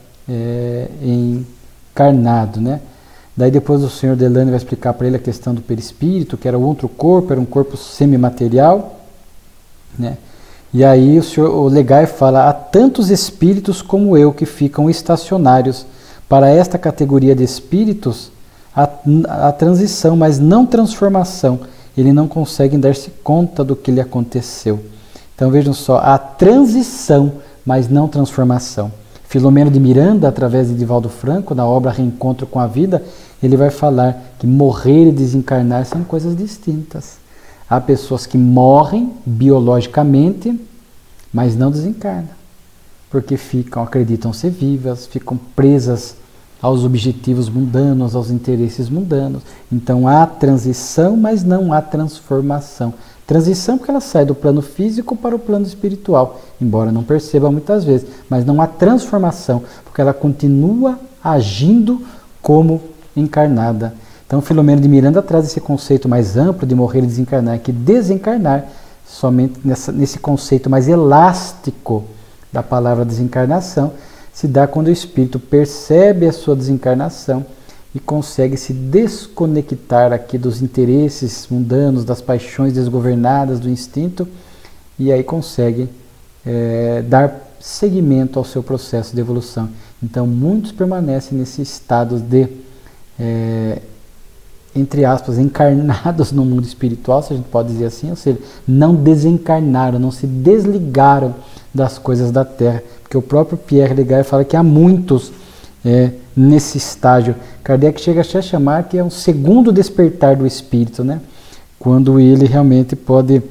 encarnado, né? Daí depois o senhor Delane vai explicar para ele a questão do perispírito, que era outro corpo, era um corpo semimaterial, né? E aí o Legai fala, há tantos espíritos como eu que ficam estacionários. Para esta categoria de espíritos, a transição, mas não transformação. Ele não consegue dar-se conta do que lhe aconteceu. Então vejam só, a transição, mas não transformação. Filomeno de Miranda, através de Divaldo Franco, na obra Reencontro com a Vida, ele vai falar que morrer e desencarnar são coisas distintas. Há pessoas que morrem biologicamente, mas não desencarnam, porque acreditam ser vivas, ficam presas aos objetivos mundanos, aos interesses mundanos. Então há transição, mas não há transformação. Transição porque ela sai do plano físico para o plano espiritual, embora não perceba muitas vezes, mas não há transformação, porque ela continua agindo como encarnada. Então Filomeno de Miranda traz esse conceito mais amplo de morrer e desencarnar, que desencarnar, somente nesse conceito mais elástico da palavra desencarnação, se dá quando o espírito percebe a sua desencarnação e consegue se desconectar aqui dos interesses mundanos, das paixões desgovernadas, do instinto, e aí consegue dar seguimento ao seu processo de evolução. Então muitos permanecem nesse estado de, entre aspas, encarnados no mundo espiritual, se a gente pode dizer assim, ou seja, não desencarnaram, não se desligaram das coisas da Terra, porque o próprio Pierre Legai fala que há muitos nesse estágio. Kardec chega a chamar que é um segundo despertar do espírito, né? Quando ele realmente pode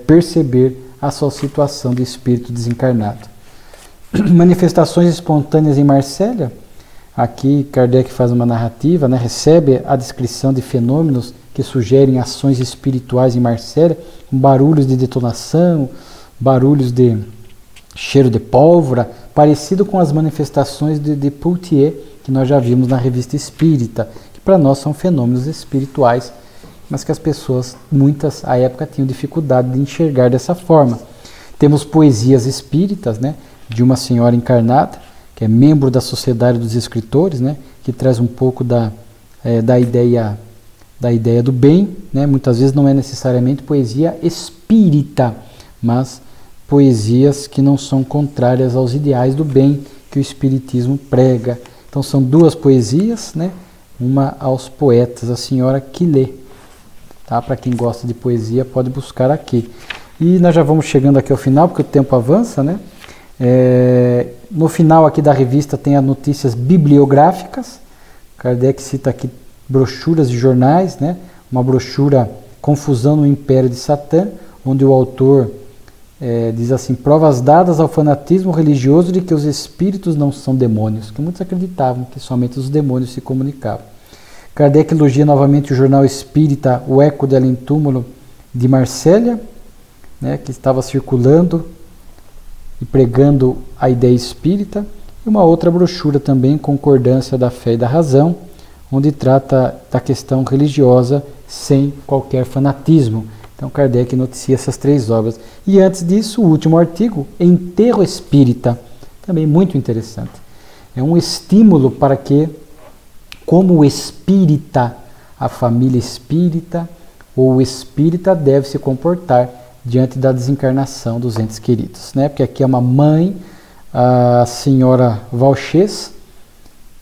perceber a sua situação de espírito desencarnado. Manifestações espontâneas em Marsella. Aqui Kardec faz uma narrativa, né? Recebe a descrição de fenômenos que sugerem ações espirituais em Marsella, com barulhos de detonação, barulhos de cheiro de pólvora, parecido com as manifestações de Poultier, que nós já vimos na Revista Espírita, que para nós são fenômenos espirituais, mas que as pessoas, muitas, à época, tinham dificuldade de enxergar dessa forma. Temos poesias espíritas, né, de uma senhora encarnada, que é membro da Sociedade dos Escritores, né, que traz um pouco da ideia do bem, né, muitas vezes não é necessariamente poesia espírita, mas poesias que não são contrárias aos ideais do bem que o Espiritismo prega. Então são duas poesias, né? Uma aos poetas, a senhora que lê. Tá? Para quem gosta de poesia pode buscar aqui. E nós já vamos chegando aqui ao final, porque o tempo avança, né? No final aqui da revista tem as notícias bibliográficas. Kardec cita aqui brochuras de jornais, né? Uma brochura Confusão no Império de Satã, onde o autor diz assim, provas dadas ao fanatismo religioso de que os espíritos não são demônios, que muitos acreditavam que somente os demônios se comunicavam. Kardec elogia novamente o jornal espírita O Eco de Além Túmulo de Marsella, né, que estava circulando e pregando a ideia espírita, e uma outra brochura também, Concordância da Fé e da Razão, onde trata da questão religiosa sem qualquer fanatismo. Então Kardec noticia essas três obras. E antes disso, o último artigo, Enterro Espírita, também muito interessante. É um estímulo para que, como o espírita, a família espírita ou o espírita deve se comportar diante da desencarnação dos entes queridos, né? Porque aqui é uma mãe, a senhora Valchês,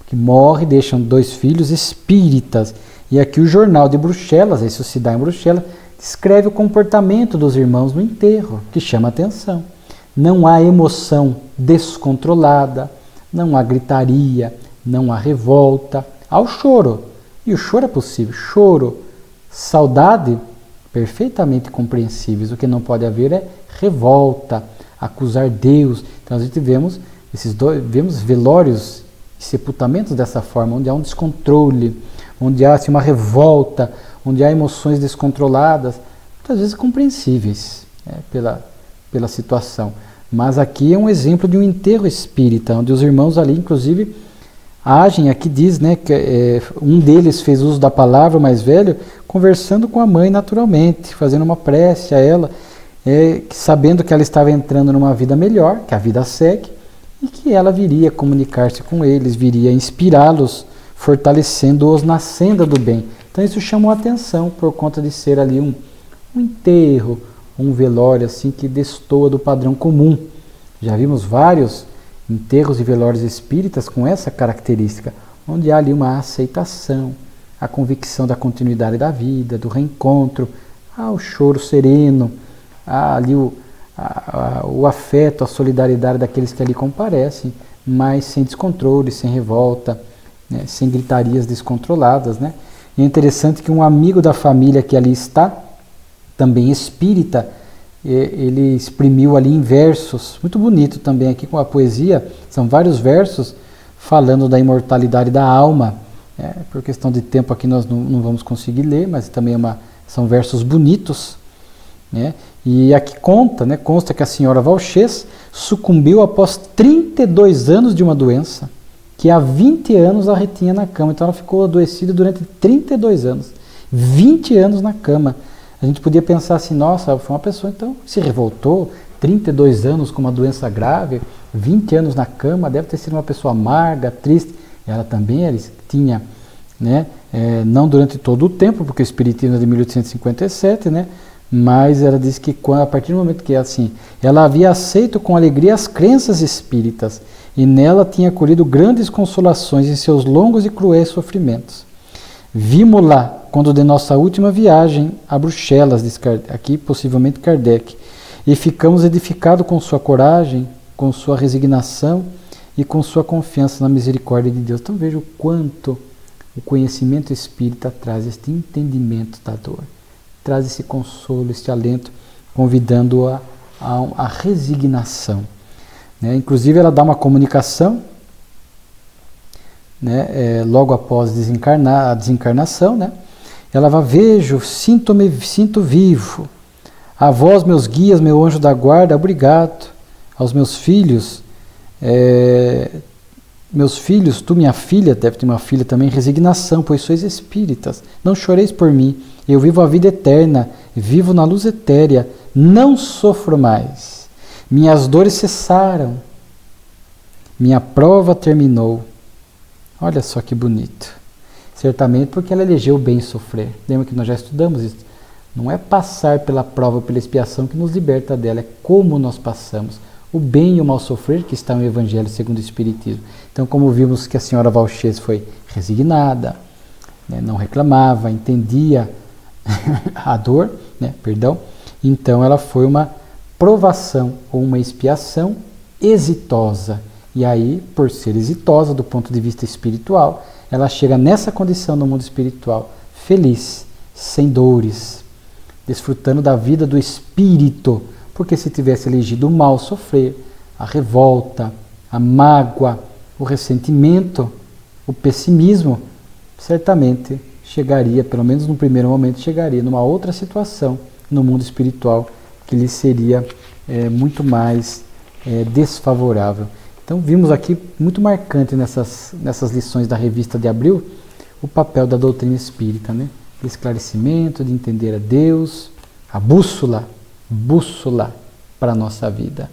que morre, deixam dois filhos espíritas. E aqui o jornal de Bruxelas, isso se dá em Bruxelas, descreve o comportamento dos irmãos no enterro, que chama atenção. Não há emoção descontrolada, não há gritaria, não há revolta, há o choro. E o choro é possível. Choro, saudade, perfeitamente compreensíveis. O que não pode haver é revolta, acusar Deus. Então a gente vemos velórios e sepultamentos dessa forma, onde há um descontrole, onde há assim, uma revolta, onde há emoções descontroladas, muitas vezes compreensíveis, né, pela situação. Mas aqui é um exemplo de um enterro espírita, onde os irmãos ali, inclusive, agem, aqui diz, né, que um deles fez uso da palavra, o mais velho, conversando com a mãe naturalmente, fazendo uma prece a ela, sabendo que ela estava entrando numa vida melhor, que a vida segue, e que ela viria comunicar-se com eles, viria inspirá-los, fortalecendo-os na senda do bem. Então isso chamou a atenção por conta de ser ali um enterro, um velório assim que destoa do padrão comum. Já vimos vários enterros e velórios espíritas com essa característica, onde há ali uma aceitação, a convicção da continuidade da vida, do reencontro, há o choro sereno, há ali o afeto, a solidariedade daqueles que ali comparecem, mas sem descontrole, sem revolta, né, sem gritarias descontroladas, né? E é interessante que um amigo da família que ali está, também espírita, ele exprimiu ali em versos, muito bonito também aqui com a poesia, são vários versos falando da imortalidade da alma. Por questão de tempo aqui nós não vamos conseguir ler, mas também são versos bonitos, né? E aqui consta que a senhora Valchês sucumbiu após 32 anos de uma doença, que há 20 anos a retinha na cama. Então ela ficou adoecida durante 32 anos, 20 anos na cama. A gente podia pensar assim, nossa, foi uma pessoa então se revoltou, 32 anos com uma doença grave, 20 anos na cama, deve ter sido uma pessoa amarga, triste. Ela também tinha, né, não durante todo o tempo, porque o Espiritismo é de 1857, né, mas ela disse que a partir do momento que assim, ela havia aceito com alegria as crenças espíritas e nela tinha colhido grandes consolações em seus longos e cruéis sofrimentos. Vimos-la quando de nossa última viagem a Bruxelas, diz aqui possivelmente Kardec, e ficamos edificados com sua coragem, com sua resignação e com sua confiança na misericórdia de Deus. Então veja o quanto o conhecimento espírita traz este entendimento da dor, traz esse consolo, este alento, convidando-a a resignação, né? Inclusive ela dá uma comunicação, né, logo após a desencarnação, né? Ela vai, vejo, sinto vivo, a vós meus guias, meu anjo da guarda, obrigado, aos meus filhos, tu minha filha, deve ter uma filha também, resignação, pois sois espíritas, não choreis por mim, eu vivo a vida eterna, vivo na luz etérea, não sofro mais, minhas dores cessaram, minha prova terminou. Olha só que bonito. Certamente porque ela elegeu o bem sofrer. Lembra que nós já estudamos isso? Não é passar pela prova, pela expiação que nos liberta dela, é como nós passamos. O bem e o mal sofrer que está no Evangelho segundo o Espiritismo. Então, como vimos que a senhora Valchês foi resignada, né, não reclamava, entendia a dor, né, perdão, então ela foi uma provação ou uma expiação exitosa. E aí, por ser exitosa do ponto de vista espiritual, ela chega nessa condição no mundo espiritual, feliz, sem dores, desfrutando da vida do espírito, porque se tivesse elegido o mal sofrer, a revolta, a mágoa, o ressentimento, o pessimismo, certamente chegaria, pelo menos no primeiro momento, chegaria numa outra situação no mundo espiritual que lhe seria muito mais desfavorável. Então vimos aqui, muito marcante nessas lições da revista de abril, o papel da doutrina espírita, né? De esclarecimento, de entender a Deus, a bússola para a nossa vida.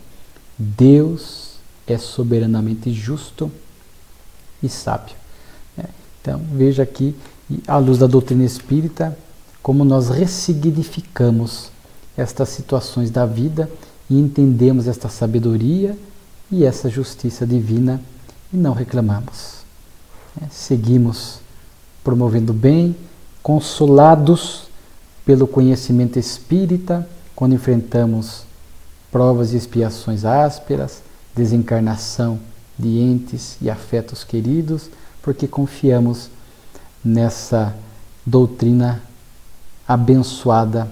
Deus é soberanamente justo e sábio, né? Então veja aqui, à luz da doutrina espírita, como nós ressignificamos estas situações da vida e entendemos esta sabedoria e essa justiça divina e não reclamamos, né? Seguimos promovendo o bem, consolados pelo conhecimento espírita, quando enfrentamos provas e expiações ásperas, desencarnação de entes e afetos queridos, porque confiamos nessa doutrina abençoada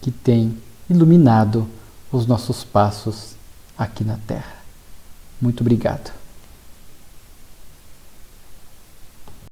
que tem iluminado os nossos passos aqui na Terra. Muito obrigado.